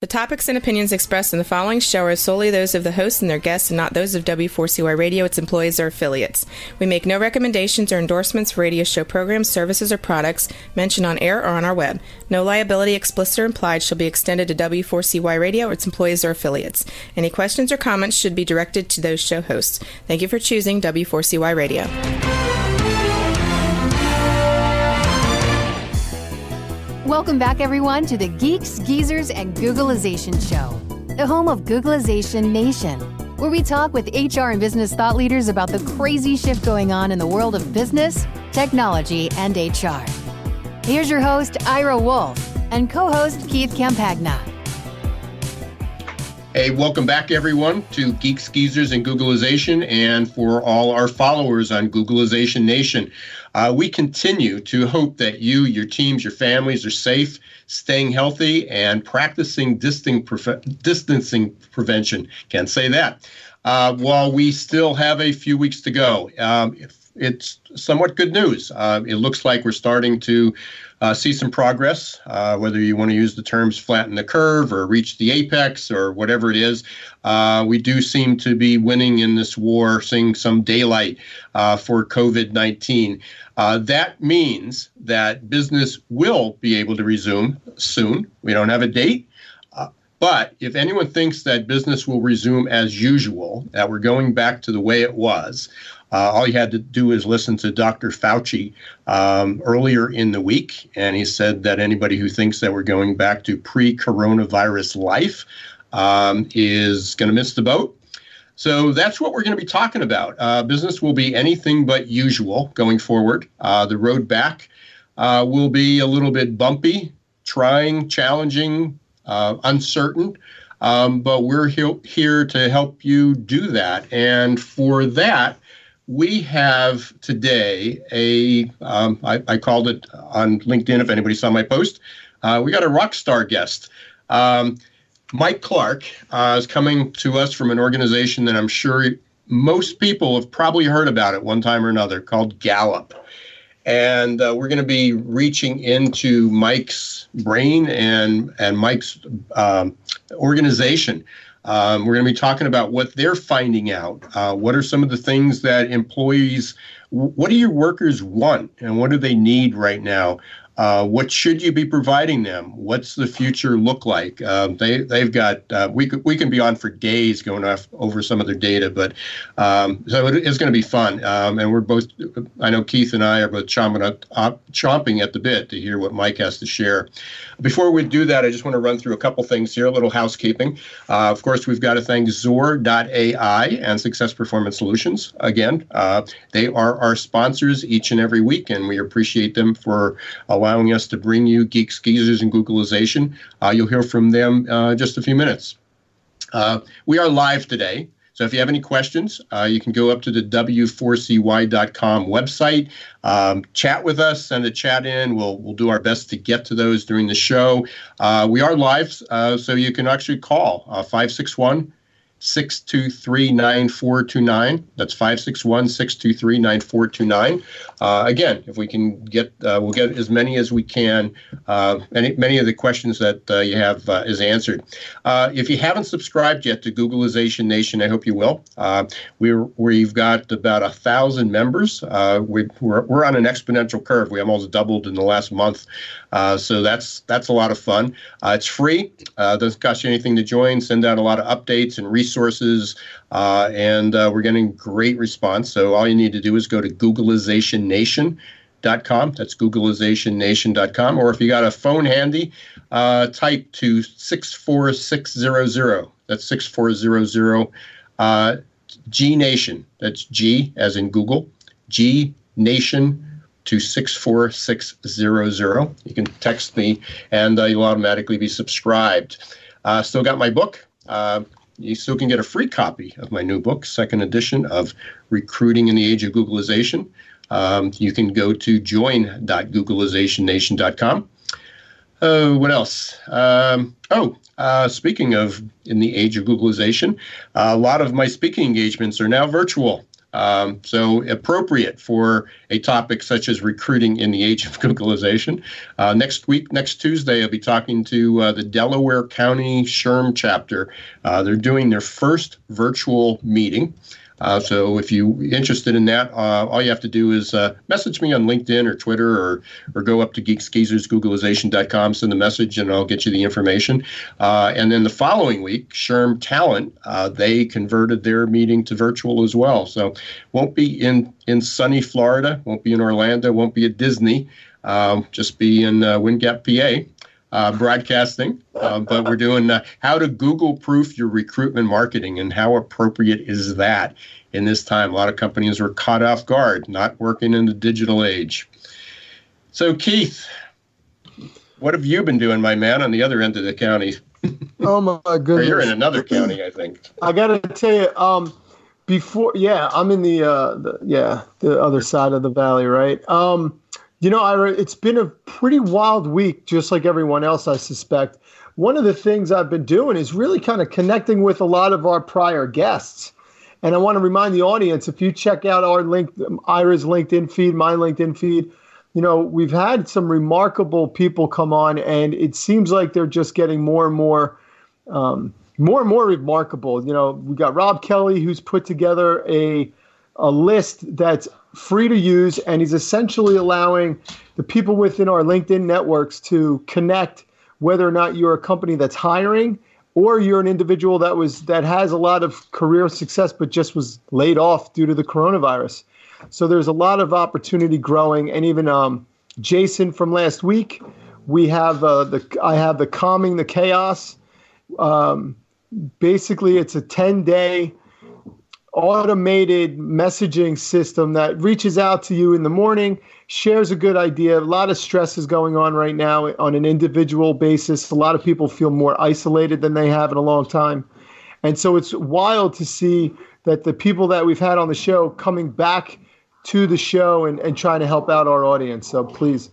The topics and opinions expressed in the following show are solely those of the host and their guests and not those of W4CY Radio, its employees, or affiliates. We make no recommendations or endorsements for radio show programs, services, or products mentioned on air or on our web. No liability, explicit or implied, shall be extended to W4CY Radio or its employees or affiliates. Any questions or comments should be directed to those show hosts. Thank you for choosing W4CY Radio. Welcome back, everyone, to the Geeks, Geezers, and Googleization Show, the home of Googleization Nation, where we talk with HR and business thought leaders about the crazy shift going on in the world of business, technology, and HR. Here's your host, Ira Wolfe, and co-host Keith Campagna. Hey, welcome back, everyone, to Geeks, Geezers, and Googleization, and for all our followers on Googleization Nation. We continue to hope that you, your teams, your families are safe, staying healthy, and practicing distancing prevention. Can't say that. While we still have a few weeks to go, it's somewhat good news. It looks like we're starting to see some progress, whether you want to use the terms flatten the curve or reach the apex or whatever it is. We do seem to be winning in this war, seeing some daylight for COVID-19. That means that business will be able to resume soon. We don't have a date. But if anyone thinks that business will resume as usual, that we're going back to the way it was, all you had to do is listen to Dr. Fauci earlier in the week, and he said that anybody who thinks that we're going back to pre-coronavirus life is going to miss the boat. So that's what we're going to be talking about. Business will be anything but usual going forward. The road back will be a little bit bumpy, trying, challenging, uncertain. But we're here to help you do that. And for that, we have today I called it on LinkedIn, if anybody saw my post, we got a rock star guest. Mike Clarke is coming to us from an organization that I'm sure most people have probably heard about at one time or another, called Gallup. And we're going to be reaching into Mike's brain and Mike's organization. We're going to be talking about what they're finding out. What are some of the things that employees, what do your workers want and what do they need right now? What should you be providing them? What's the future look like? They've got, we can be on for days going over some of their data, but so it's going to be fun. And we're both, I know Keith and I are both chomping at the bit to hear what Mike has to share. Before we do that, I just want to run through a couple things here, a little housekeeping. Of course, we've got to thank Zor.ai and Success Performance Solutions. Again, they are our sponsors each and every week, and we appreciate them for allowing us to bring you Geeks, Geezers, and Googleization. You'll hear from them in just a few minutes. We are live today, so if you have any questions, you can go up to the W4CY.com website, chat with us, send a chat in. We'll do our best to get to those during the show. We are live, so you can actually call 561-623-9429. That's 561-623-9429. Again, if we can get, we'll get as many as we can. Many of the questions that you have is answered. If you haven't subscribed yet to Googleization Nation, I hope you will. We've got about 1,000 members. We're on an exponential curve. We almost doubled in the last month. So that's a lot of fun. It's free. Doesn't cost you anything to join. Send out a lot of updates and resources, and we're getting great response. So all you need to do is go to Googleizationnation.com. That's Googleizationnation.com. Or if you got a phone handy, type to 64600. That's 6400. G Nation. That's G as in Google. G Nation to 64600. You can text me, and you'll automatically be subscribed. Still got my book. You still can get a free copy of my new book, second edition of Recruiting in the Age of Googleization. You can go to join.googleizationnation.com. What else? Speaking of in the age of Googleization, a lot of my speaking engagements are now virtual. So appropriate for a topic such as recruiting in the age of Googleization. Next Tuesday, I'll be talking to the Delaware County SHRM chapter. They're doing their first virtual meeting. So if you're interested in that, all you have to do is message me on LinkedIn or Twitter or go up to geeksgeezers.googleization.com, send a message, and I'll get you the information. And then the following week, SHRM Talent, they converted their meeting to virtual as well. So won't be in sunny Florida, won't be in Orlando, won't be at Disney, just be in Wind Gap, PA. Broadcasting, but we're doing how to Google-proof your recruitment marketing, and how appropriate is that in this time? A lot of companies were caught off guard, not working in the digital age. So, Keith, what have you been doing, my man, on the other end of the county? Oh my goodness! Or you're in another county, I think. I gotta tell you, I'm in the other side of the valley, right? Ira, it's been a pretty wild week, just like everyone else, I suspect. One of the things I've been doing is really kind of connecting with a lot of our prior guests. And I want to remind the audience, if you check out Ira's LinkedIn feed, my LinkedIn feed, we've had some remarkable people come on, and it seems like they're just getting more and more remarkable. We got Rob Kelly, who's put together a list that's free to use, and he's essentially allowing the people within our LinkedIn networks to connect, whether or not you're a company that's hiring or you're an individual that has a lot of career success but just was laid off due to the coronavirus. So there's a lot of opportunity growing. And even Jason from last week, we have I have the Calming the Chaos. Basically, it's a 10-day automated messaging system that reaches out to you in the morning, shares a good idea. A lot of stress is going on right now on an individual basis. A lot of people feel more isolated than they have in a long time. And so it's wild to see that the people that we've had on the show coming back to the show and trying to help out our audience. So please,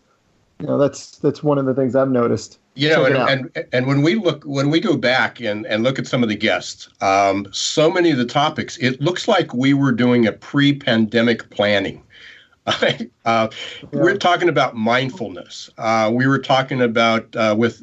that's one of the things I've noticed. And when we go back and look at some of the guests, so many of the topics, it looks like we were doing a pre-pandemic planning. We're talking about mindfulness. We were talking about with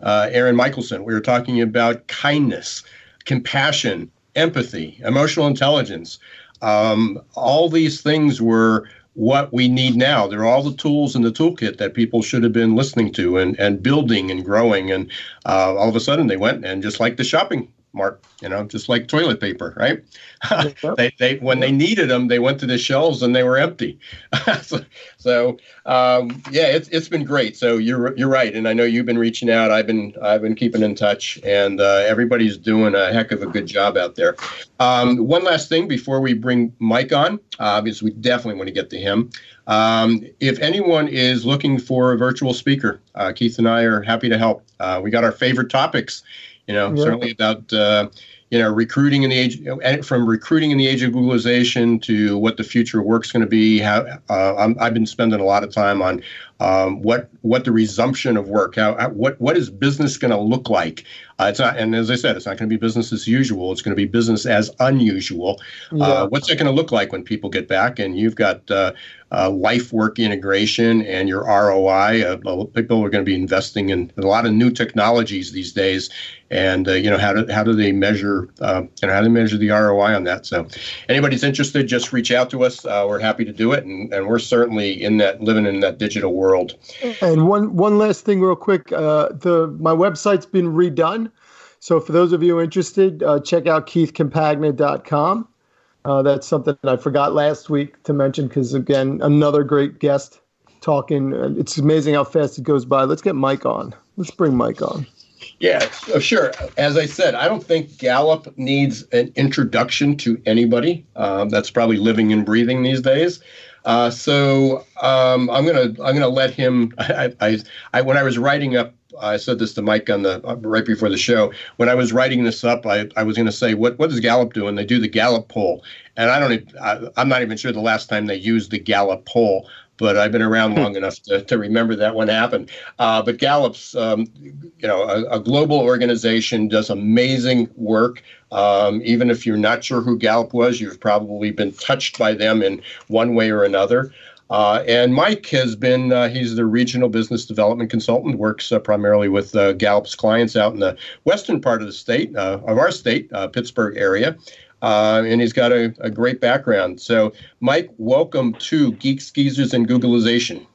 Aaron Michelson. We were talking about kindness, compassion, empathy, emotional intelligence. All these things were what we need now. They're all the tools in the toolkit that people should have been listening to and building and growing. And all of a sudden they went and just like the shopping mart, just like toilet paper, right? Yep. They when they needed them, they went to the shelves and they were empty. It's been great. So you're right. And I know you've been reaching out. I've been keeping in touch, and everybody's doing a heck of a good job out there. One last thing before we bring Mike on, because we definitely want to get to him. If anyone is looking for a virtual speaker, Keith and I are happy to help. We got our favorite topics, certainly about, recruiting in the age, from recruiting in the age of Googleization to what the future of work's going to be. I've been spending a lot of time on what the resumption of work, what is business going to look like? It's not, and as I said, it's not going to be business as usual. It's going to be business as unusual. Yeah. What's it going to look like when people get back and you've got life work integration and your ROI? People are going to be investing in a lot of new technologies these days, and how do they measure how do they measure the ROI on that? So, anybody's interested, just reach out to us. We're happy to do it, and we're certainly living in that digital world. And one last thing, real quick. My website's been redone. So for those of you interested, check out keithcampagna.com. That's something I forgot last week to mention because, again, another great guest talking. It's amazing how fast it goes by. Let's get Mike on. Let's bring Mike on. Yeah, sure. As I said, I don't think Gallup needs an introduction to anybody. That's probably living and breathing these days. So I'm gonna let him. When I was writing up, I said this to Mike on right before the show. When I was writing this up, I was going to say, what does Gallup do? And they do the Gallup poll, and I'm not even sure the last time they used the Gallup poll. but I've been around long enough to remember that one happened. But Gallup's, a global organization, does amazing work. Even if you're not sure who Gallup was, you've probably been touched by them in one way or another. And Mike has been, he's the regional business development consultant, works primarily with Gallup's clients out in the western part of the state, of our state, Pittsburgh area. And he's got a great background. So, Mike, welcome to Geeks, Geezers, and Googleization.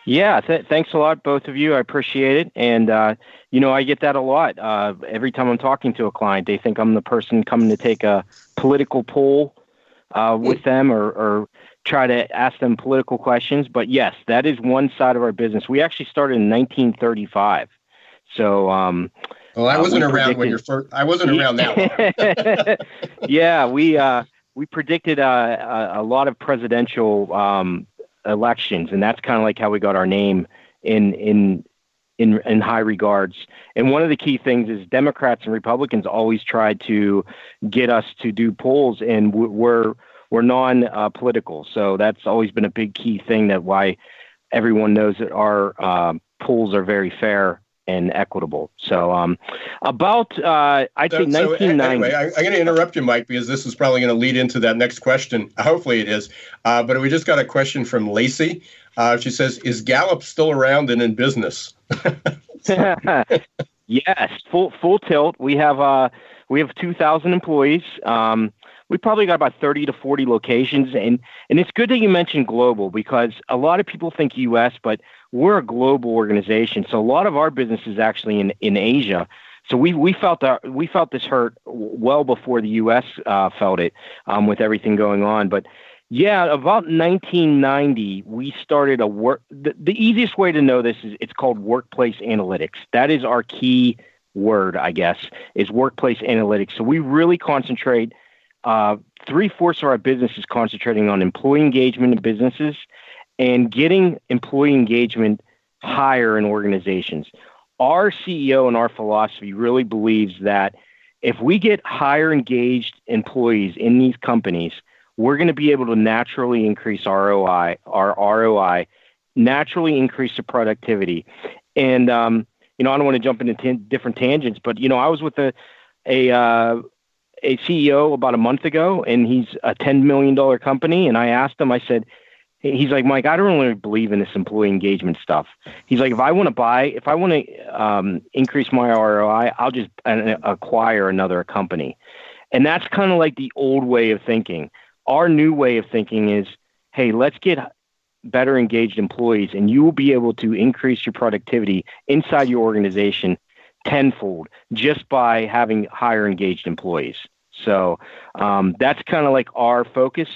Yeah, thanks a lot, both of you. I appreciate it. And, I get that a lot. Every time I'm talking to a client, they think I'm the person coming to take a political poll with them or try to ask them political questions. But yes, that is one side of our business. We actually started in 1935. So, well, I wasn't around when you're first. I wasn't around that long. Yeah, we predicted a lot of presidential elections, and that's kind of like how we got our name in high regards. And one of the key things is Democrats and Republicans always tried to get us to do polls, and we're non-political. So that's always been a big key thing, that why everyone knows that our polls are very fair and equitable. So I'd say 1990. Anyway, I'm going to interrupt you, Mike, because this is probably going to lead into that next question. Hopefully it is. But we just got a question from Lacey. She says, is Gallup still around and in business? Yes, full tilt. We have 2,000 employees. We probably got about 30 to 40 locations. And it's good that you mentioned global, because a lot of people think U.S., but we're a global organization. So a lot of our business is actually in Asia. So we felt this hurt well before the U.S. Felt it with everything going on. But yeah, about 1990, we started the easiest way to know this is it's called workplace analytics. That is our key word, I guess, is workplace analytics. So we really concentrate. 3/4 of our business is concentrating on employee engagement in businesses and getting employee engagement higher in organizations. Our CEO and our philosophy really believes that if we get higher engaged employees in these companies, we're going to be able to naturally increase our ROI, naturally increase the productivity. And, I don't want to jump into different tangents, but, I was with a CEO about a month ago, and he's a $10 million company. And I asked him, I said, he's like, Mike, I don't really believe in this employee engagement stuff. He's like, if I want to increase my ROI, I'll just acquire another company. And that's kind of like the old way of thinking. Our new way of thinking is, hey, let's get better engaged employees, and you will be able to increase your productivity inside your organization tenfold just by having higher engaged employees. So that's kind of like our focus.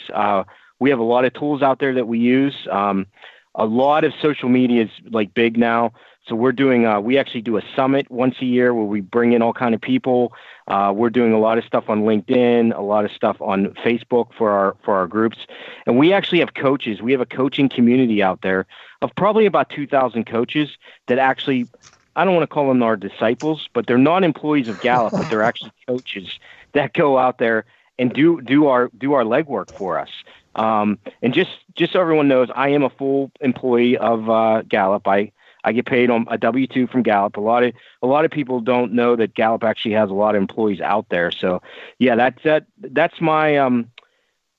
We have a lot of tools out there that we use. A lot of social media is like big now. So we're doing, we actually do a summit once a year where we bring in all kind of people. We're doing a lot of stuff on LinkedIn, a lot of stuff on Facebook for our groups. And we actually have coaches. We have a coaching community out there of probably about 2,000 coaches that actually, I don't want to call them our disciples, but they're not employees of Gallup, but they're actually coaches that go out there and do our legwork for us. And just so everyone knows, I am a full employee of Gallup. I get paid on a W-2 from Gallup. A lot of people don't know that Gallup actually has a lot of employees out there. So yeah, that's my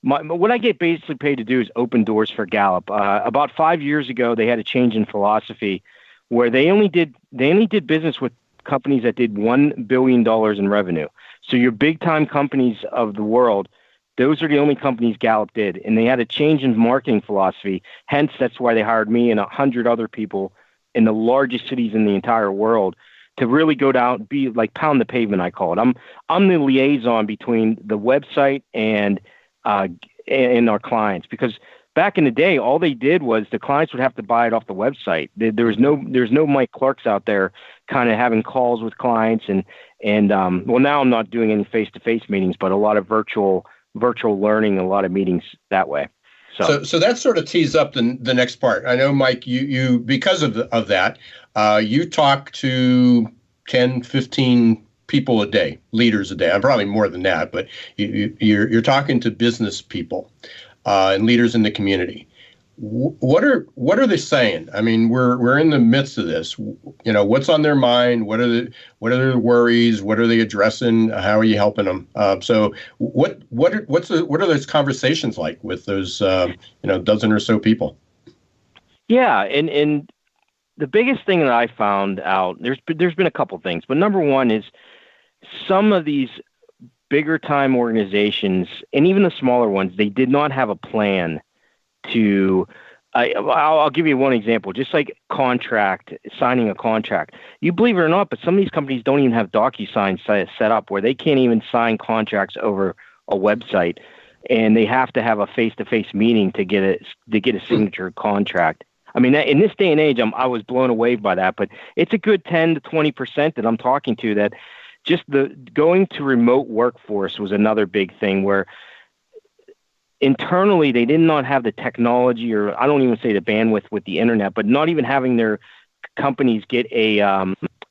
what I get basically paid to do is open doors for Gallup. About 5 years ago, they had a change in philosophy where they only did business with companies that did $1 billion in revenue. So your big time companies of the world, those are the only companies Gallup did. And they had a change in marketing philosophy. Hence, that's why they hired me and 100 other people in the largest cities in the entire world to really go down, be like pound the pavement, I call it. I'm the liaison between the website and our clients, because back in the day, all they did was the clients would have to buy it off the website. There's no Mike Clarks out there kind of having calls with clients and well, now I'm not doing any face-to-face meetings, but a lot of virtual learning, a lot of meetings that way. So that sort of tees up the next part. I know, Mike, you because of that, you talk to 10, 15 people a day, leaders a day. I'm probably more than that, but you're talking to business people and leaders in the community. What are they saying? I mean, we're in the midst of this. What's on their mind? What are their worries? What are they addressing? How are you helping them? So what are those conversations like with those dozen or so people? Yeah, and the biggest thing that I found out, there's been a couple things, but number one is some of these bigger time organizations and even the smaller ones, they did not have a plan to. I'll give you one example, just like signing a contract. You believe it or not, but some of these companies don't even have DocuSign set up where they can't even sign contracts over a website, and they have to have a face-to-face meeting to get a signature contract. I mean, in this day and age, I was blown away by that, but it's a good 10 to 20% that I'm talking to that just the going to remote workforce was another big thing where internally they did not have the technology, or I don't even say the bandwidth with the internet, but not even having their companies get a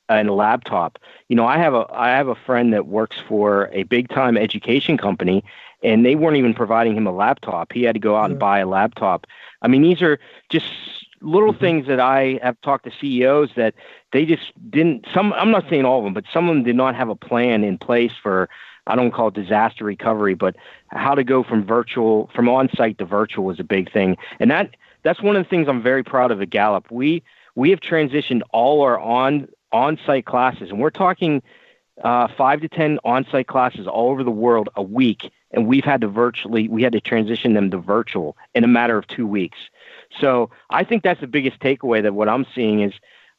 laptop. I have a friend that works for a big time education company, and they weren't even providing him a laptop. He had to go out and buy a laptop. I mean, these are just little things that I have talked to CEOs that they just didn't. I'm not saying all of them, but some of them did not have a plan in place for. I don't call it disaster recovery, but how to go from on-site to virtual is a big thing. And that's one of the things I'm very proud of at Gallup. We have transitioned all our on-site classes, and we're talking 5 to 10 on-site classes all over the world a week, and we had to transition them to virtual in a matter of 2 weeks. So I think that's the biggest takeaway, that what I'm seeing is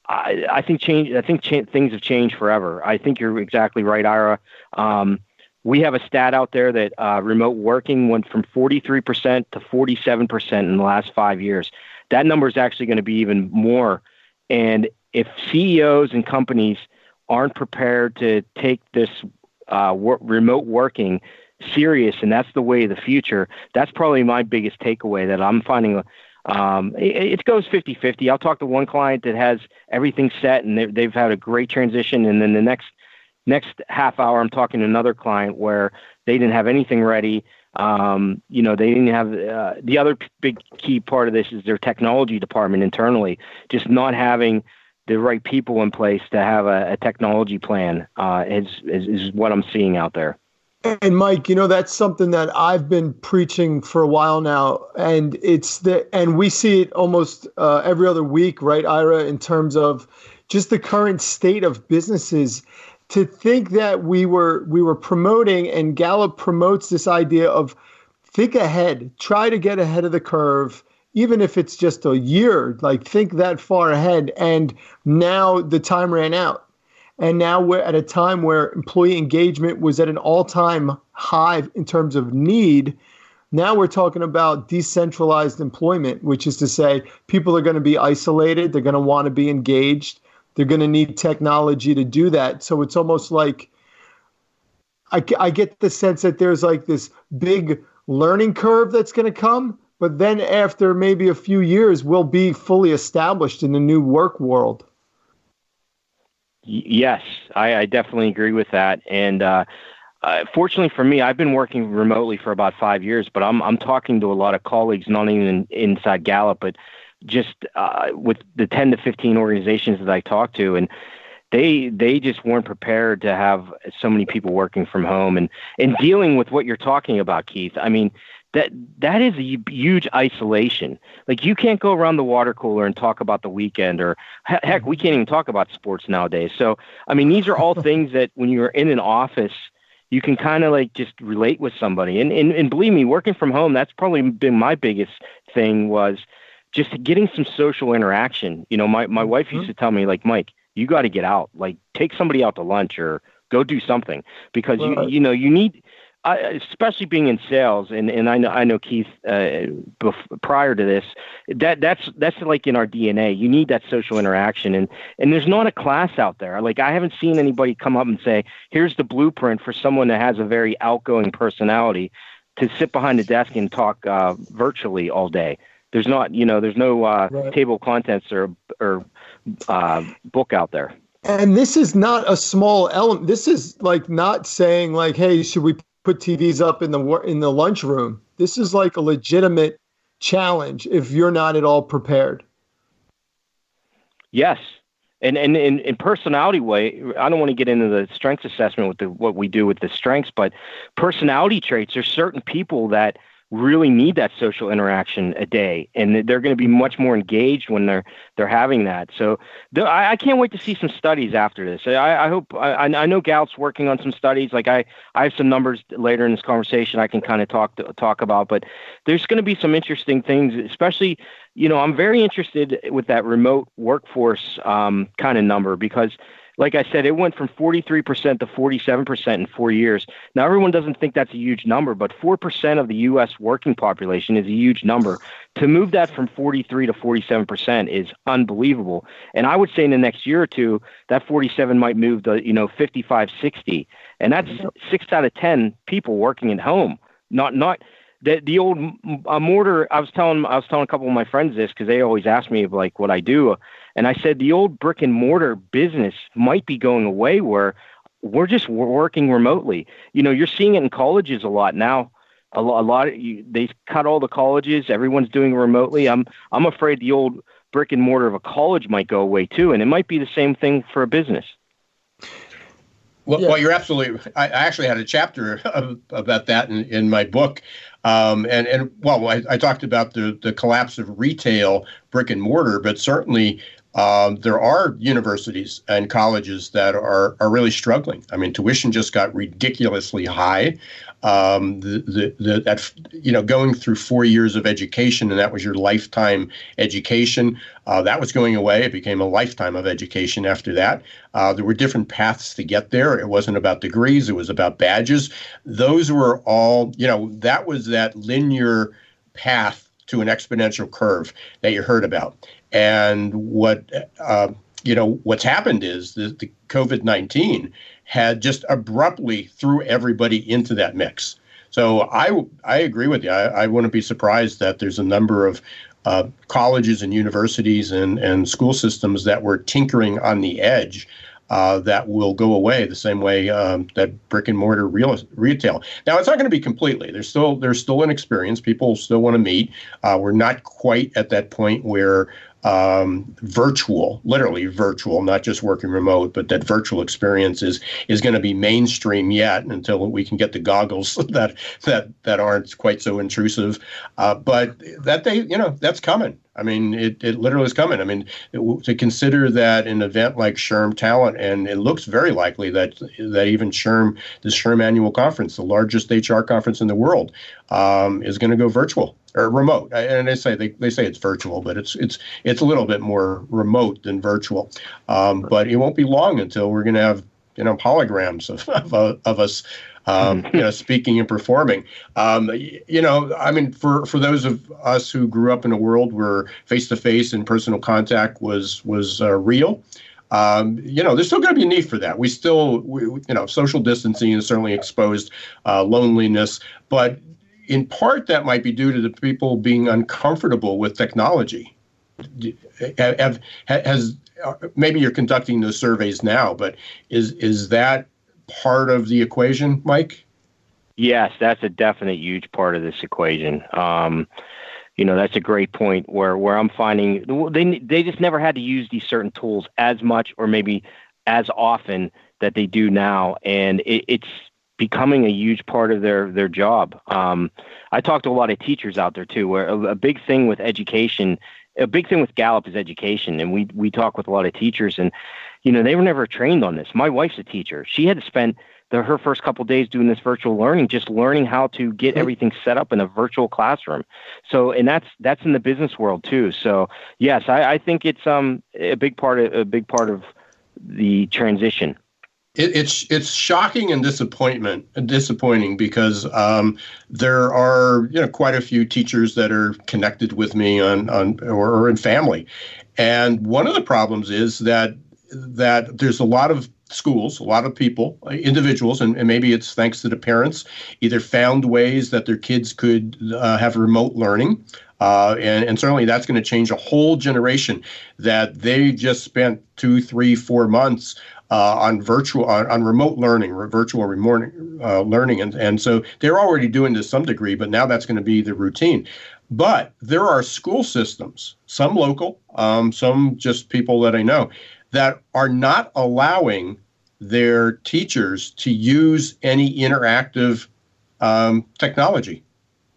I think things have changed forever. I think you're exactly right, Ira. We have a stat out there that remote working went from 43% to 47% in the last 5 years. That number is actually going to be even more. And if CEOs and companies aren't prepared to take this remote working serious, and that's the way of the future, that's probably my biggest takeaway that I'm finding. It goes 50-50. I'll talk to one client that has everything set and they've had a great transition. And then the next half hour, I'm talking to another client where they didn't have anything ready. They didn't have the other big key part of this is their technology department internally, just not having the right people in place to have a technology plan is what I'm seeing out there. And Mike, that's something that I've been preaching for a while now, and and we see it almost every other week, right, Ira, in terms of just the current state of businesses. To think that we were promoting, and Gallup promotes this idea of think ahead, try to get ahead of the curve, even if it's just a year, like think that far ahead. And now the time ran out. And now we're at a time where employee engagement was at an all-time high in terms of need. Now we're talking about decentralized employment, which is to say people are going to be isolated. They're going to want to be engaged. They're going to need technology to do that. So it's almost like I get the sense that there's like this big learning curve that's going to come. But then after maybe a few years, we'll be fully established in the new work world. Yes, I definitely agree with that. And fortunately for me, I've been working remotely for about 5 years, but I'm talking to a lot of colleagues, not even inside Gallup, but just with the 10 to 15 organizations that I talk to, and they just weren't prepared to have so many people working from home and dealing with what you're talking about, Keith. I mean, that is a huge isolation. Like you can't go around the water cooler and talk about the weekend, or heck, we can't even talk about sports nowadays. So, I mean, these are all things that when you're in an office, you can kind of like just relate with somebody. And believe me, working from home, that's probably been my biggest thing, was just getting some social interaction. My wife used to tell me, like, Mike, you got to get out, like take somebody out to lunch or go do something, because you need, especially being in sales, and I know Keith, prior to this, that's like in our DNA. You need that social interaction, and there's not a class out there. Like I haven't seen anybody come up and say, here's the blueprint for someone that has a very outgoing personality to sit behind a desk and talk virtually all day. There's no right. Table of contents or book out there. And this is not a small element. This is like not saying like, hey, should we put TVs up in the lunchroom? This is like a legitimate challenge if you're not at all prepared. Yes. And in personality way, I don't want to get into the strengths assessment with what we do with the strengths, but personality traits, there's certain people that really need that social interaction a day, and they're going to be much more engaged when they're having that. So I can't wait to see some studies after this. I hope I know Gallup's working on some studies. Like I have some numbers later in this conversation I can kind of talk about, but there's going to be some interesting things, especially, I'm very interested with that remote workforce kind of number, because like I said, it went from 43% to 47% in 4 years. Now, everyone doesn't think that's a huge number, but 4% of the U.S. working population is a huge number. To move that from 43 to 47% is unbelievable. And I would say in the next year or two, that 47 might move to, 55, 60. And that's 6 out of 10 people working at home. Not the old mortar. I was telling a couple of my friends this, because they always ask me like what I do. And I said, the old brick and mortar business might be going away, where we're just working remotely. You're seeing it in colleges a lot now. They cut all the colleges. Everyone's doing it remotely. I'm afraid the old brick and mortar of a college might go away too. And it might be the same thing for a business. Well, you're absolutely. I actually had a chapter about that in my book, I talked about the collapse of retail brick and mortar, but certainly there are universities and colleges that are really struggling. I mean, tuition just got ridiculously high. Going through 4 years of education, and that was your lifetime education, that was going away. It became a lifetime of education after that. There were different paths to get there. It wasn't about degrees. It was about badges. Those were all, that was that linear path to an exponential curve that you heard about. And what's happened is the COVID-19 had just abruptly threw everybody into that mix. So I agree with you. I wouldn't be surprised that there's a number of colleges and universities and school systems that were tinkering on the edge that will go away the same way that brick and mortar retail. Now, it's not going to be completely. There's still an experience. People still want to meet. We're not quite at that point where literally virtual, not just working remote, but that virtual experience is going to be mainstream yet, until we can get the goggles that aren't quite so intrusive. But that's coming. I mean, it literally is coming. I mean, to consider that an event like SHRM Talent, and it looks very likely that even the SHRM Annual Conference, the largest HR conference in the world, is going to go virtual or remote. And they say it's virtual, but it's a little bit more remote than virtual. But it won't be long until we're going to have holograms of us. Speaking and performing. I mean, for those of us who grew up in a world where face-to-face and personal contact was real, there's still going to be a need for that. We social distancing has certainly exposed loneliness, but in part that might be due to the people being uncomfortable with technology. Maybe you're conducting those surveys now, but is that part of the equation, Mike? Yes, that's a definite huge part of this equation. That's a great point where I'm finding they just never had to use these certain tools as much or maybe as often that they do now. And it's becoming a huge part of their job. I talk to a lot of teachers out there too, where a big thing with education, a big thing with Gallup is education. And we talk with a lot of teachers, and they were never trained on this. My wife's a teacher. She had to spend her first couple of days doing this virtual learning, just learning how to get everything set up in a virtual classroom. So, and that's in the business world too. So yes, I think it's a big part of the transition. It's shocking and disappointing because there are quite a few teachers that are connected with me or in family, and one of the problems is that there's a lot of schools, a lot of people, individuals, and maybe it's thanks to the parents, either found ways that their kids could have remote learning. And certainly that's going to change a whole generation that they just spent 2, 3, 4 months on remote learning, virtual learning, and so they're already doing to some degree, but now that's going to be the routine. But there are school systems, some local, some just people that I know, that are not allowing their teachers to use any interactive technology.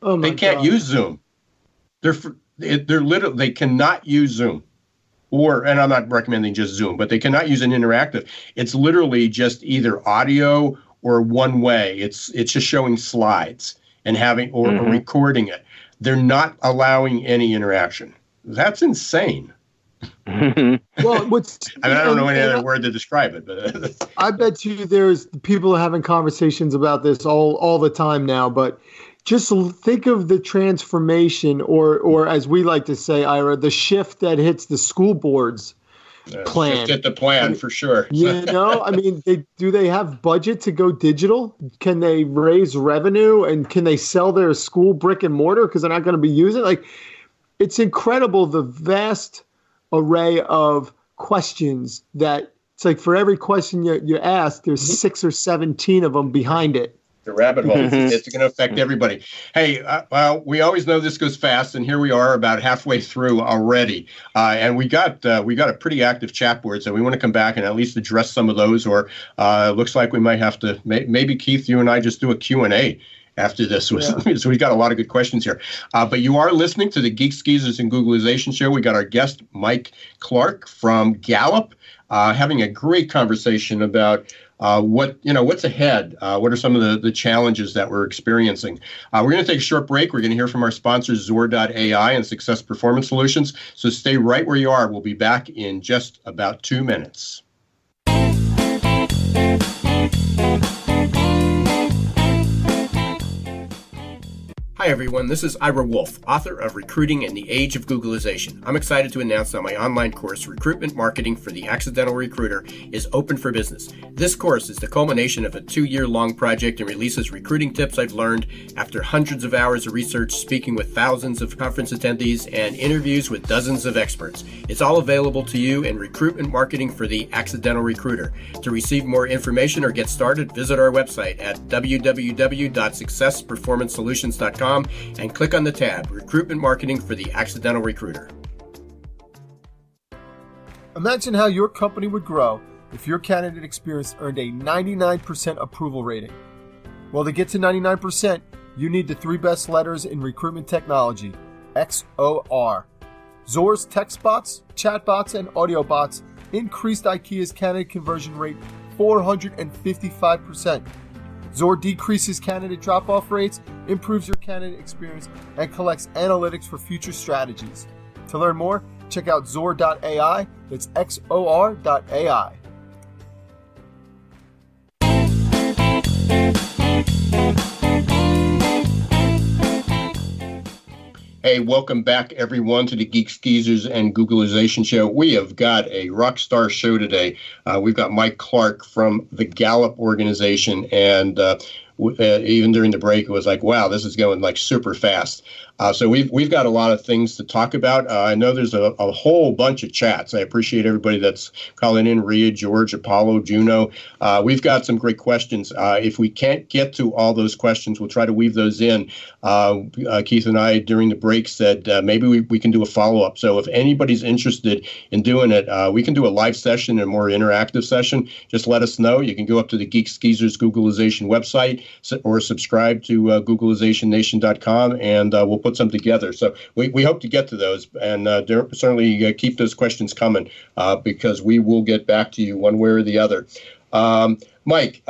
Oh my They can't God. use Zoom. They're literally, they cannot use Zoom. And I'm not recommending just Zoom, but they cannot use an interactive. It's literally just either audio or one way. It's just showing slides and having or recording it. They're not allowing any interaction. That's insane. Well, I don't know any other word to describe it, but I bet you there's people having conversations about this all the time now, but just think of the transformation or as we like to say, Ira, the shift that hits the school board's plan. Shift hit the plan for sure. I mean, do they have budget to go digital? Can they raise revenue and can they sell their school brick and mortar because they're not going to be using it? Like, it's incredible the vast array of questions that it's like for every question you ask, there's 6 or 17 of them behind it. The rabbit hole. It's going to affect everybody. Hey, well, we always know this goes fast, and here we are about halfway through already. And we got a pretty active chat board, so we want to come back and at least address some of those. Or looks like we might have to maybe Keith, you and I just do a Q&A after this. So we got a lot of good questions here. But you are listening to the Geeks, Geezers, and Googlization show. We got our guest Mike Clarke from Gallup, having a great conversation about what's ahead. What are some of the challenges that we're experiencing? We're going to take a short break. We're going to hear from our sponsors, Zor.ai and Success Performance Solutions. So stay right where you are. We'll be back in just about 2 minutes. Hi everyone, this is Ira Wolfe, author of Recruiting in the Age of Googlization. I'm excited to announce that my online course, Recruitment Marketing for the Accidental Recruiter, is open for business. This course is the culmination of a 2-year-long project and releases recruiting tips I've learned after hundreds of hours of research, speaking with thousands of conference attendees, and interviews with dozens of experts. It's all available to you in Recruitment Marketing for the Accidental Recruiter. To receive more information or get started, visit our website at www.successperformancesolutions.com and click on the tab Recruitment Marketing for the Accidental Recruiter. Imagine how your company would grow if your candidate experience earned a 99% approval rating. Well, to get to 99%, you need the 3 best letters in recruitment technology, XOR. Zor's text bots, chat bots, and audio bots increased IKEA's candidate conversion rate 455%. Zor decreases candidate drop-off rates, improves your candidate experience, and collects analytics for future strategies. To learn more, check out Zor.ai. That's XOR.ai. Hey, welcome back, everyone, to the Geeks, Geezers, and Googlization show. We have got a rock star show today. We've got Mike Clarke from the Gallup organization, and even during the break, it was like, wow, this is going like super fast. So we've got a lot of things to talk about. I know there's a whole bunch of chats. I appreciate everybody that's calling in, Rhea, George, Apollo, Juno. We've got some great questions. If we can't get to all those questions, we'll try to weave those in. Keith and I, during the break, said maybe we can do a follow-up. So if anybody's interested in doing it, we can do a live session, a more interactive session. Just let us know. You can go up to the Geeks, Geezers, Googlization website or subscribe to GooglizationNation.com, and we'll put some together. So we hope to get to those, and certainly keep those questions coming because we will get back to you one way or the other. Mike,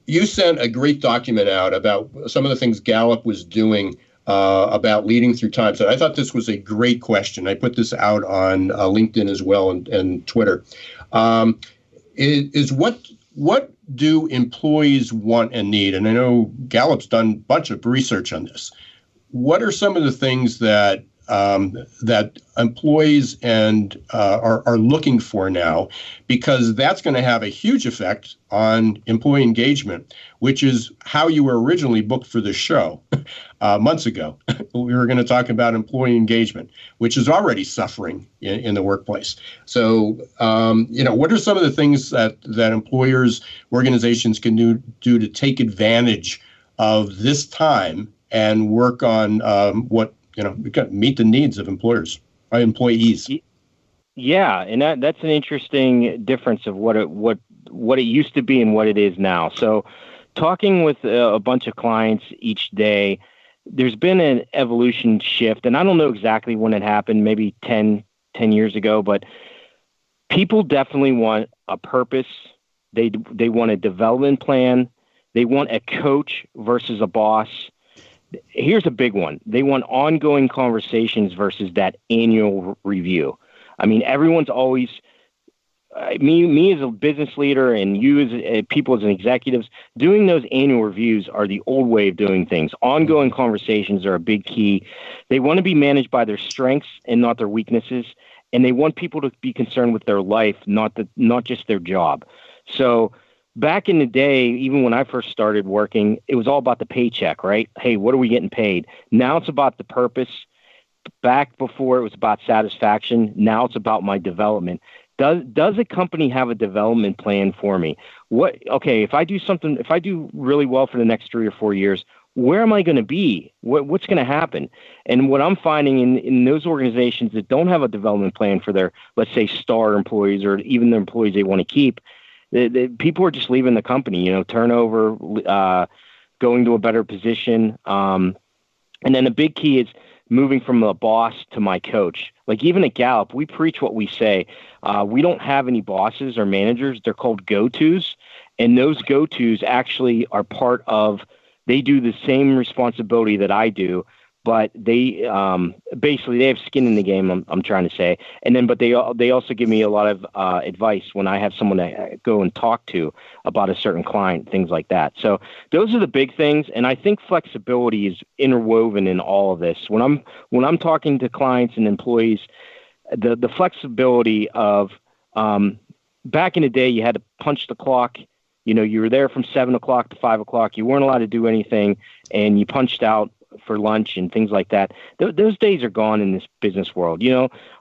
you sent a great document out about some of the things Gallup was doing about leading through time. So I thought this was a great question. I put this out on LinkedIn as well and Twitter. Is what do employees want and need? And I know Gallup's done a bunch of research on this. What are some of the things that that employees and are looking for now, because that's going to have a huge effect on employee engagement, which is how you were originally booked for this show months ago. We were going to talk about employee engagement, which is already suffering in the workplace. So, what are some of the things that employers, organizations can do to take advantage of this time and work on meet the needs of employees? Yeah, and that's an interesting difference of what it used to be and what it is now. So, talking with a bunch of clients each day, there's been an evolution shift, and I don't know exactly when it happened, maybe 10 years ago, but people definitely want a purpose. They want a development plan. They want a coach versus a boss. Here's a big one. They want ongoing conversations versus that annual review. I mean, everyone's always, me as a business leader and you as people as executives, doing those annual reviews are the old way of doing things. Ongoing conversations are a big key. They want to be managed by their strengths and not their weaknesses. And they want people to be concerned with their life, not just their job. So back in the day, even when I first started working, it was all about the paycheck, right? Hey, what are we getting paid? Now it's about the purpose. Back before it was about satisfaction. Now it's about my development. Does a company have a development plan for me? If I do really well for the next 3 or 4 years, where am I going to be? What's going to happen? And what I'm finding in those organizations that don't have a development plan for their, let's say, star employees or even the employees they want to keep, the people are just leaving the company, turnover, going to a better position. And then a big key is moving from a boss to my coach. Like even at Gallup, we preach what we say. We don't have any bosses or managers. They're called go-tos. And those go-tos actually are they do the same responsibility that I do, but they basically they have skin in the game. I'm trying to say, but they also give me a lot of advice when I have someone to go and talk to about a certain client, things like that. So those are the big things, and I think flexibility is interwoven in all of this. When I'm talking to clients and employees, the flexibility of back in the day, you had to punch the clock. You were there from 7 o'clock to 5 o'clock. You weren't allowed to do anything, and you punched out for lunch and things like that. Those days are gone in this business world.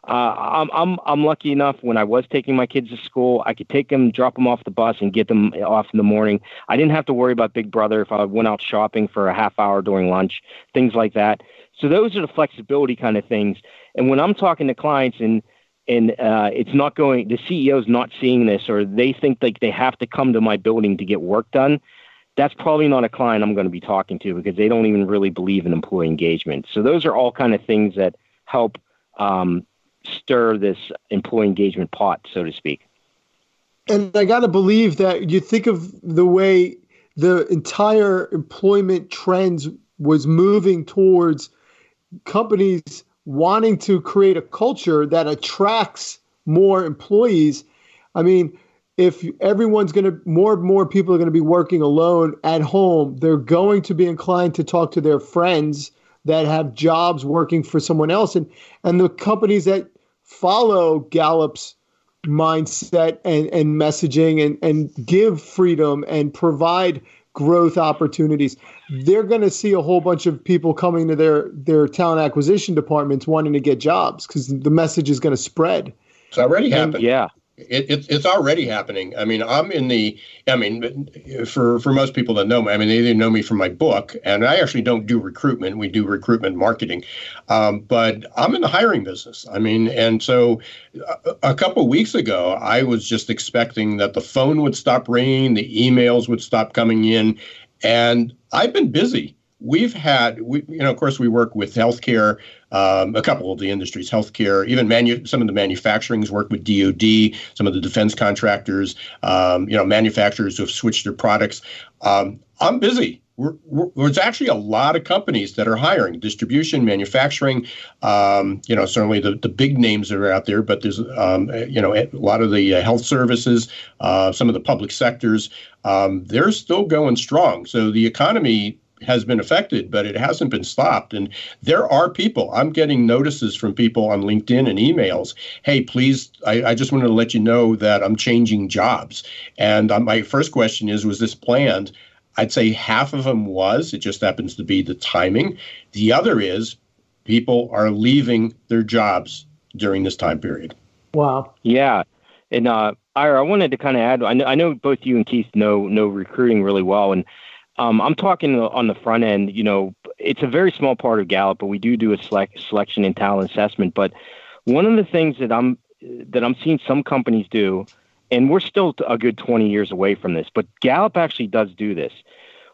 I'm lucky enough when I was taking my kids to school, I could take them, drop them off the bus, and get them off in the morning. I didn't have to worry about Big Brother if I went out shopping for a half hour during lunch, things like that. So those are the flexibility kind of things. And when I'm talking to clients and it's not going, the CEO's not seeing this, or they think like they have to come to my building to get work done, that's probably not a client I'm going to be talking to, because they don't even really believe in employee engagement. So those are all kind of things that help stir this employee engagement pot, so to speak. And I got to believe that you think of the way the entire employment trends was moving towards companies wanting to create a culture that attracts more employees. I mean, if everyone's more and more people are going to be working alone at home, they're going to be inclined to talk to their friends that have jobs working for someone else. And the companies that follow Gallup's mindset and messaging and give freedom and provide growth opportunities, they're going to see a whole bunch of people coming to their talent acquisition departments wanting to get jobs, because the message is going to spread. It's already happening. Yeah. It's already happening. I mean, for most people that know me, they either know me from my book, and I actually don't do recruitment. We do recruitment marketing, but I'm in the hiring business. And so a couple of weeks ago, I was just expecting that the phone would stop ringing, the emails would stop coming in, and I've been busy. Of course, we work with healthcare, a couple of the industries, healthcare, even some of the manufacturings work with DoD, some of the defense contractors, manufacturers who have switched their products. I'm busy. There's actually a lot of companies that are hiring, distribution, manufacturing, certainly the big names that are out there, but there's, a lot of the health services, some of the public sectors, they're still going strong. So the economy has been affected, but it hasn't been stopped. And there are people, I'm getting notices from people on LinkedIn and emails. Hey, please, I just wanted to let you know that I'm changing jobs. And my first question is, was this planned? I'd say half of them was. It just happens to be the timing. The other is people are leaving their jobs during this time period. Wow. Yeah. And Ira, I wanted to kind of add, I know both you and Keith know recruiting really well. And I'm talking on the front end, it's a very small part of Gallup, but we do a selection and talent assessment. But one of the things that I'm seeing some companies do, and we're still a good 20 years away from this, but Gallup actually does do this.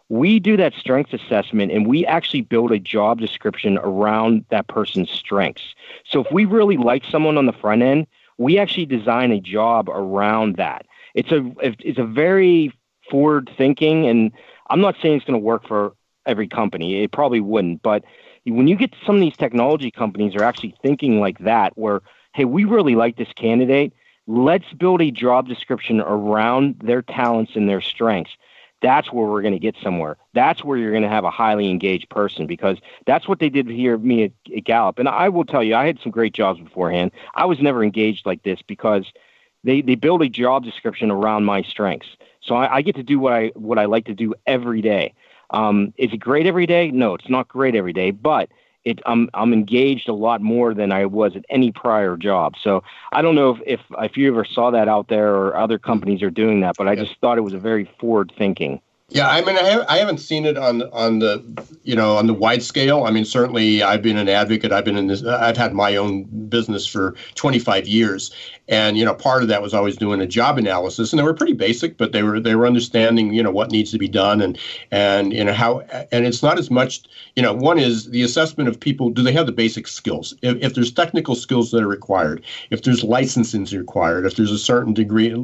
We do that strengths assessment, and we actually build a job description around that person's strengths. So if we really like someone on the front end, we actually design a job around that. It's a very forward thinking, and I'm not saying it's going to work for every company. It probably wouldn't. But when you get to some of these technology companies are actually thinking like that, where, hey, we really like this candidate. Let's build a job description around their talents and their strengths. That's where we're going to get somewhere. That's where you're going to have a highly engaged person, because that's what they did here me at Gallup. And I will tell you, I had some great jobs beforehand. I was never engaged like this because they build a job description around my strengths. So I get to do what I like to do every day. Is it great every day? No, it's not great every day, but I'm engaged a lot more than I was at any prior job. So I don't know if you ever saw that out there or other companies are doing that, but I just thought it was a very forward thinking. Yeah, I mean, I haven't seen it on the wide scale. I mean, certainly I've been an advocate. I've had my own business for 25 years, and part of that was always doing a job analysis, and they were pretty basic, but they were understanding what needs to be done, and how, and it's not as much. One is the assessment of people. Do they have the basic skills? If there's technical skills that are required, if there's licensing required, if there's a certain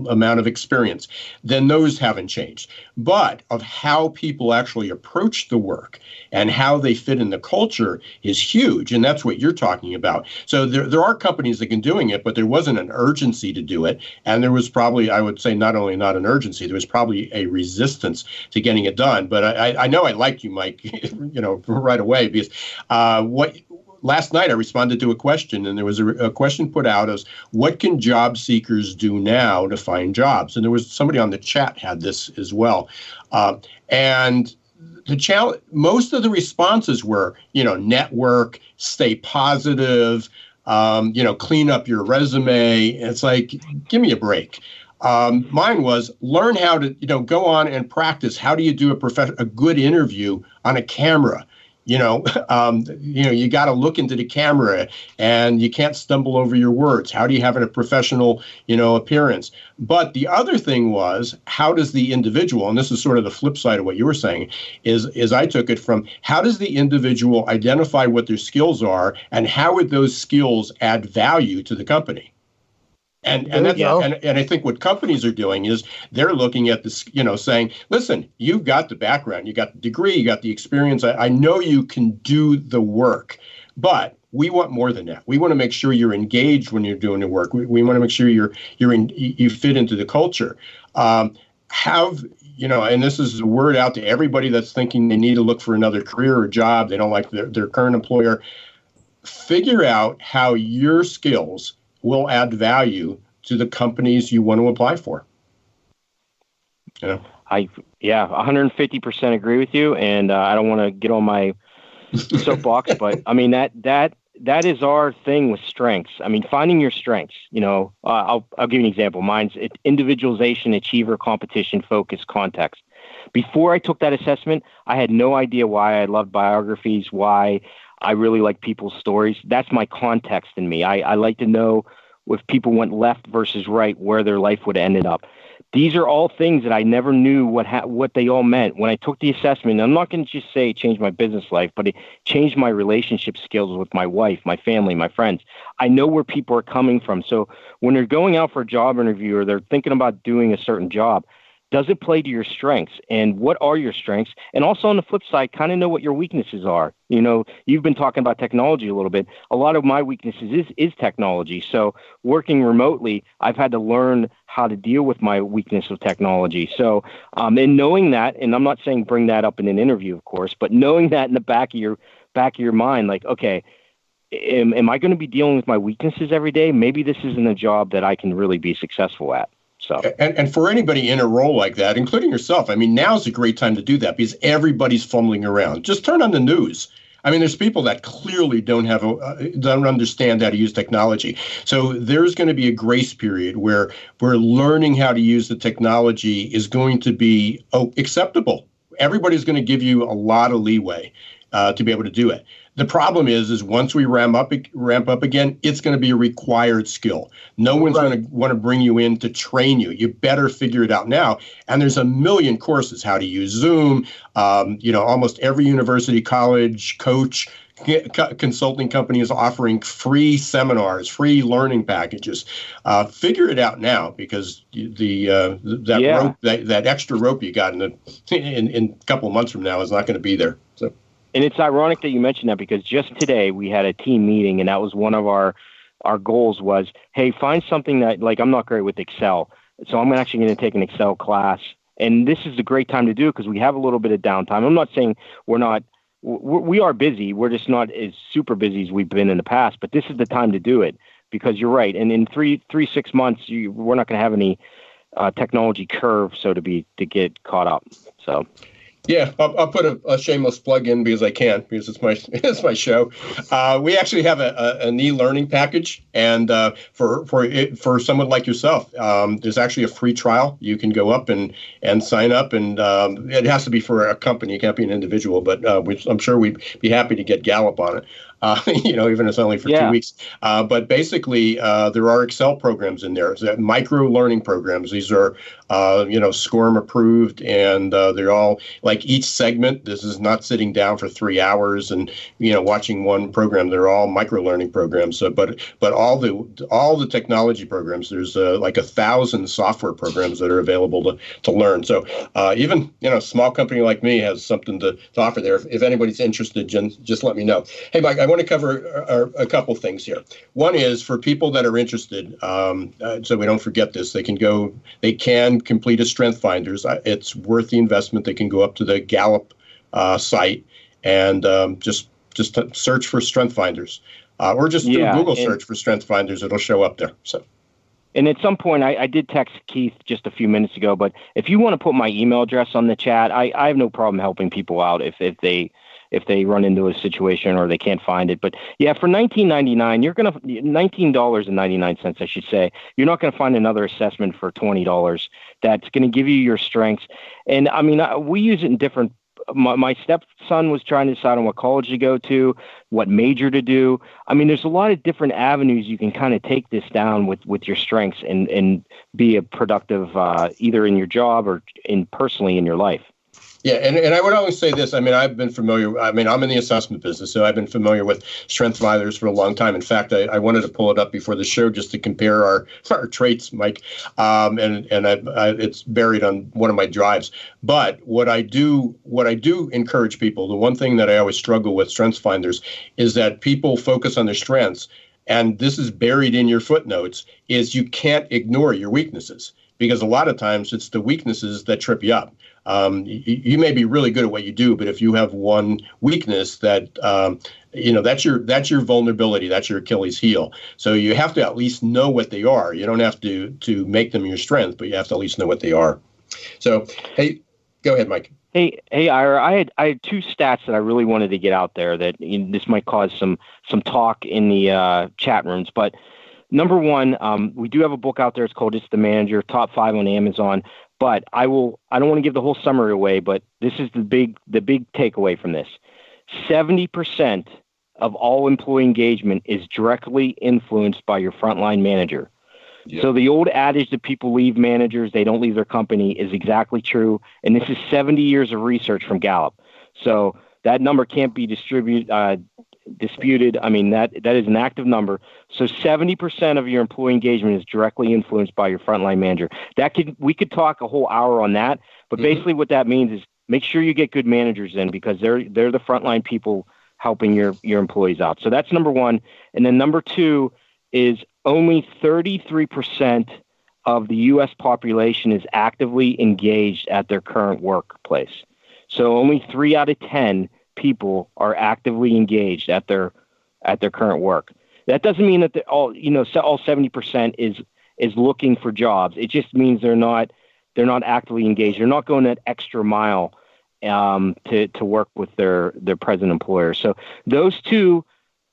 amount of experience, then those haven't changed. But of how people actually approach the work and how they fit in the culture is huge. And that's what you're talking about. So there are companies that can doing it, but there wasn't an urgency to do it. And there was probably, I would say, not only not an urgency, there was probably a resistance to getting it done. But I know I liked you, Mike, right away, because last night I responded to a question, and there was a question put out as, what can job seekers do now to find jobs? And there was somebody on the chat had this as well. And the challenge, most of the responses were, network, stay positive, clean up your resume. It's like, give me a break. Mine was learn how to, go on and practice. How do you do a good interview on a camera? You got to look into the camera, and you can't stumble over your words. How do you have a professional, appearance? But the other thing was, how does the individual, and this is sort of the flip side of what you were saying, is I took it from how does the individual identify what their skills are, and how would those skills add value to the company? And I think what companies are doing is they're looking at this, saying, listen, you've got the background, you got the degree, you got the experience. I know you can do the work, but we want more than that. We want to make sure you're engaged when you're doing the work. We want to make sure you fit into the culture. And this is a word out to everybody that's thinking they need to look for another career or job. They don't like their current employer. Figure out how your skills will add value to the companies you want to apply for. I 150% agree with you, and I don't want to get on my soapbox, but I mean that is our thing with strengths. I mean, finding your strengths. I'll give you an example. Mine's individualization, achiever, competition, focus, context. Before I took that assessment, I had no idea why I loved biographies, why I really like people's stories. That's my context in me. I like to know if people went left versus right, where their life would have ended up. These are all things that I never knew what they all meant. When I took the assessment, I'm not going to just say it changed my business life, but it changed my relationship skills with my wife, my family, my friends. I know where people are coming from. So when they're going out for a job interview or they're thinking about doing a certain job, does it play to your strengths, and what are your strengths? And also on the flip side, kind of know what your weaknesses are. You've been talking about technology a little bit. A lot of my weaknesses is technology. So working remotely, I've had to learn how to deal with my weakness of technology. So, and knowing that, and I'm not saying bring that up in an interview, of course, but knowing that in the back of your mind, like, okay, am I going to be dealing with my weaknesses every day? Maybe this isn't a job that I can really be successful at. So, and for anybody in a role like that, including yourself, I mean, now's a great time to do that because everybody's fumbling around. Just turn on the news. I mean, there's people that clearly don't understand how to use technology. So there's going to be a grace period where learning how to use the technology is going to be acceptable. Everybody's going to give you a lot of leeway to be able to do it. The problem is once we ramp up again, it's going to be a required skill. No one's going to want to bring you in to train you. You better figure it out now. And there's a million courses, how to use Zoom. Almost every university, college, coach, consulting company is offering free seminars, free learning packages. Figure it out now because that extra rope you got in a couple of months from now is not going to be there. So. And it's ironic that you mentioned that because just today we had a team meeting and that was one of our goals was, hey, find something that, like, I'm not great with Excel. So I'm actually going to take an Excel class. And this is a great time to do it because we have a little bit of downtime. I'm not saying we are busy. We're just not as super busy as we've been in the past, but this is the time to do it because you're right. And in 6 months, we're not going to have any technology curve, so to get caught up. So. Yeah, I'll put a shameless plug in because I can, because it's my show. We actually have an e-learning package, and for someone like yourself, there's actually a free trial. You can go up and sign up, and it has to be for a company. It can't be an individual, but I'm sure we'd be happy to get Gallup on it. Even if it's only for 2 weeks. But basically, there are Excel programs in there, micro learning programs. These are, SCORM approved, and they're all like each segment. This is not sitting down for 3 hours and, watching one program. They're all micro learning programs. So, but all the technology programs, there's like 1,000 software programs that are available to learn. So even, a small company like me has something to offer there. If anybody's interested, just let me know. Hey, Mike, I want to cover a couple things here. One is for people that are interested, so we don't forget this, they can complete a Strength Finders. It's worth the investment. They can go up to the Gallup site and just search for Strength Finders, or just do a Google search for Strength Finders. It'll show up there. So. And at some point, I did text Keith just a few minutes ago, but if you want to put my email address on the chat, I have no problem helping people out if they run into a situation or they can't find it. But yeah, for $19.99, you're going to $19.99, I should say. You're not going to find another assessment for $20 that's going to give you your strengths. And I mean, we use it in different. My stepson was trying to decide on what college to go to, what major to do. I mean, there's a lot of different avenues you can kind of take this down with your strengths and be a productive either in your job or personally in your life. Yeah, and I would always say this. I mean, I'm in the assessment business, so I've been familiar with Strength Finders for a long time. In fact, I wanted to pull it up before the show just to compare our traits, Mike, and it's buried on one of my drives. But what I do encourage people, the one thing that I always struggle with Strength Finders is that people focus on their strengths, and this is buried in your footnotes, is you can't ignore your weaknesses, because a lot of times it's the weaknesses that trip you up. You may be really good at what you do, but if you have one weakness that, that's your vulnerability, that's your Achilles heel. So you have to at least know what they are. You don't have to make them your strength, but you have to at least know what they are. So, hey, go ahead, Mike. Hey, Ira, I had two stats that I really wanted to get out there that this might cause some talk in the chat rooms, but number one, we do have a book out there. It's called It's the Manager, top 5 on Amazon. But I don't want to give the whole summary away, but this is the big takeaway from this. 70% of all employee engagement is directly influenced by your frontline manager. Yep. So the old adage that people leave managers, they don't leave their company, is exactly true. And this is 70 years of research from Gallup. So that number can't be disputed. I mean, that is an active number. So 70% of your employee engagement is directly influenced by your frontline manager. We could talk a whole hour on that, but basically what that means is make sure you get good managers in, because they're the frontline people helping your employees out. So that's number one. And then number two is only 33% of the U.S. population is actively engaged at their current workplace. So only 3 out of 10 people are actively engaged at their current work. That doesn't mean that all 70% is looking for jobs. It just means they're not actively engaged. They're not going that extra mile to work with their present employer. So those two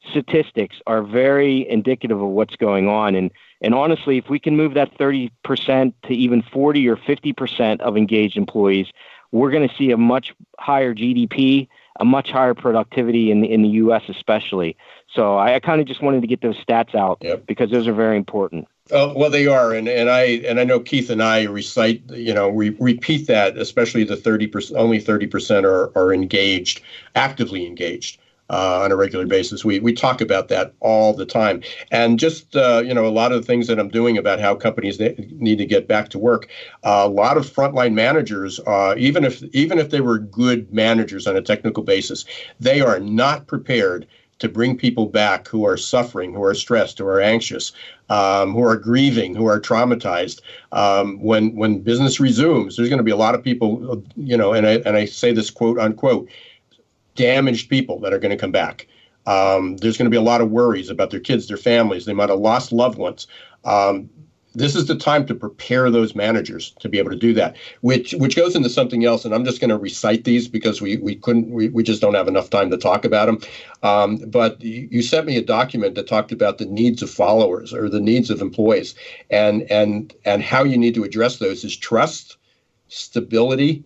statistics are very indicative of what's going on. And honestly, if we can move that 30% to even 40 or 50% of engaged employees, we're going to see a much higher GDP, a much higher productivity in the U.S. especially. So I kind of just wanted to get those stats out because those are very important. Well, they are, and I know Keith and I recite, we repeat that, especially the 30%. Only 30% are engaged, actively engaged on a regular basis. We talk about that all the time, and just a lot of the things that I'm doing about how companies need to get back to work. A lot of frontline managers, even if they were good managers on a technical basis, they are not prepared to bring people back who are suffering, who are stressed, who are anxious, who are grieving, who are traumatized. When business resumes, there's going to be a lot of people, and I say this quote unquote, damaged people that are going to come back. There's going to be a lot of worries about their kids, their families. They might have lost loved ones. This is the time to prepare those managers to be able to do that, which goes into something else. And I'm just going to recite these because we just don't have enough time to talk about them. But you sent me a document that talked about the needs of followers or the needs of employees, and how you need to address those is trust, stability,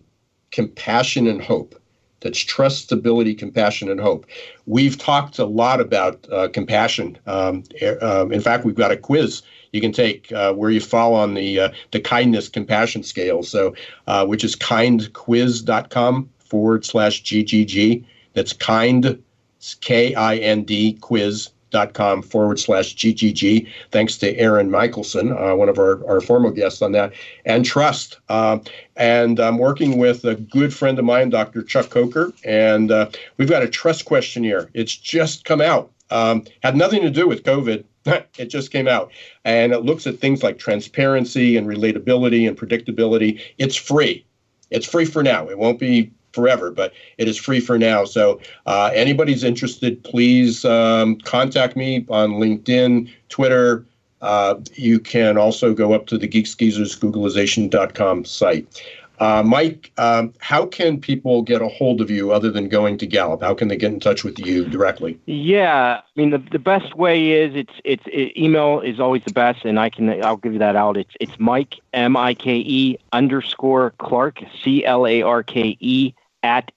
compassion, and hope. That's trust, stability, compassion, and hope. We've talked a lot about compassion. In fact, we've got a quiz you can take where you fall on the kindness compassion scale. So, which is kindquiz.com/GGG. That's kind, KIND quiz.com/GGG. Thanks to Aaron Michelson, one of our former guests on that. And trust. And I'm working with a good friend of mine, Dr. Chuck Coker, and we've got a trust questionnaire. It's just come out. Had nothing to do with COVID. It just came out. And it looks at things like transparency and relatability and predictability. It's free. It's free for now. It won't be forever, but it is free for now. So anybody's interested, please contact me on LinkedIn, Twitter. You can also go up to the geeksgeezers.googlization.com site. Mike, how can people get a hold of you other than going to Gallup? How can they get in touch with you directly? Yeah, I mean the best way is it's email is always the best, and I'll give you that out. It's Mike MIKE _ Clarke CLARKE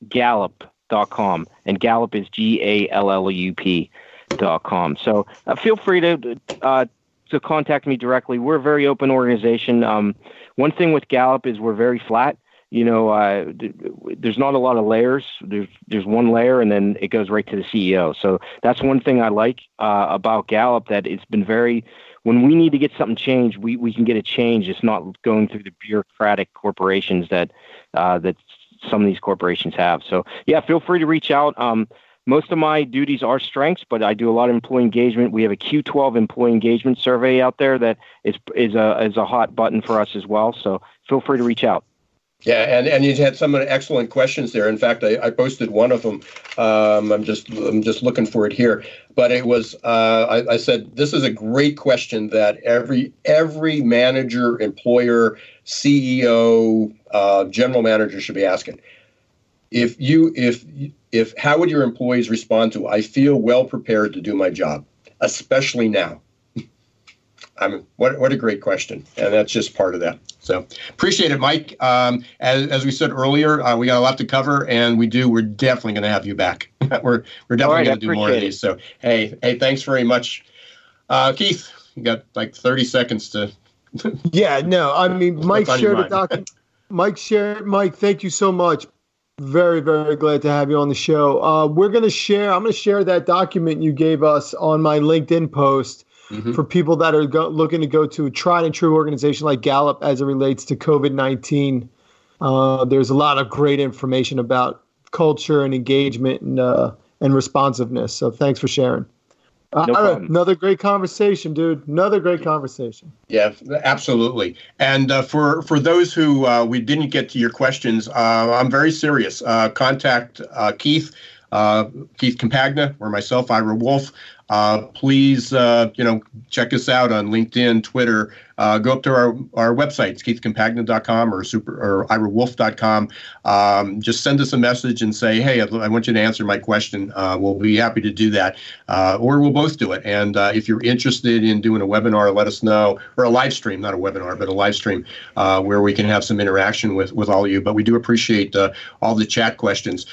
@gallup.com, and Gallup is GALLUP.com. So feel free to contact me directly. We're a very open organization. One thing with Gallup is we're very flat. There's not a lot of layers. There's one layer, and then it goes right to the CEO. So that's one thing I like about Gallup, that it's been very, when we need to get something changed, we can get it changed. It's not going through the bureaucratic corporations that some of these corporations have. So yeah, feel free to reach out. Most of my duties are strengths, but I do a lot of employee engagement. We have a Q12 employee engagement survey out there that is a hot button for us as well. So feel free to reach out. Yeah, and you had some excellent questions there. In fact, I posted one of them. I'm just looking for it here. But it was I said this is a great question that every manager, employer, CEO, general manager should be asking. If how would your employees respond to, I feel well prepared to do my job, especially now? What a great question. And that's just part of that. So appreciate it, Mike. As we said earlier, we got a lot to cover, and we're definitely going to have you back. we're definitely going to do more of these. So, hey, thanks very much. Keith, you got like 30 seconds to. Yeah, no, I mean, Mike shared a document. Mike, thank you so much. Very, very glad to have you on the show. I'm going to share that document you gave us on my LinkedIn post for people that are looking to go to a tried and true organization like Gallup as it relates to COVID-19. There's a lot of great information about culture and engagement and responsiveness. So thanks for sharing. No problem. Another great conversation, dude. Another great conversation. Yeah, absolutely. And for those who we didn't get to your questions, I'm very serious. Contact Keith Campagna, or myself, Ira Wolfe. Please, check us out on LinkedIn, Twitter. Go up to our websites, keithcampagna.com or irawolf.com. Just send us a message and say, hey, I want you to answer my question. We'll be happy to do that. Or we'll both do it. And if you're interested in doing a webinar, let us know, or a live stream, not a webinar, but a live stream where we can have some interaction with all of you. But we do appreciate all the chat questions.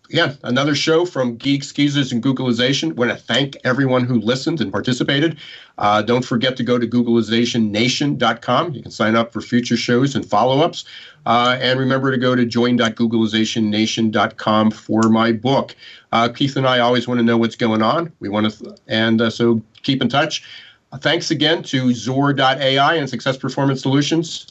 Yeah, another show from Geeks, Geezers, and Googlization. Want to thank everyone who listened and participated. Don't forget to go to googlizationnation.com. You can sign up for future shows and follow-ups. And remember to go to join.googlizationnation.com for my book. Keith and I always want to know what's going on. We want to, so keep in touch. Thanks again to Zor.ai and Success Performance Solutions.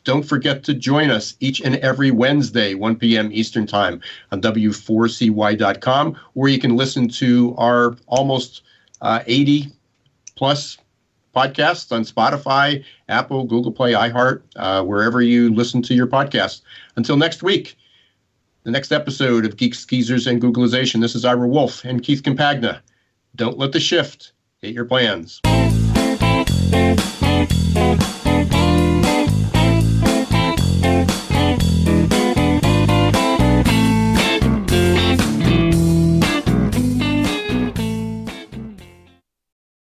Don't forget to join us each and every Wednesday, 1 p.m. Eastern Time on W4CY.com, where you can listen to our almost 80-plus podcasts on Spotify, Apple, Google Play, iHeart, wherever you listen to your podcasts. Until next week, the next episode of Geeks, Geezers, and Googlization. This is Ira Wolfe and Keith Campagna. Don't let the shift hit your plans.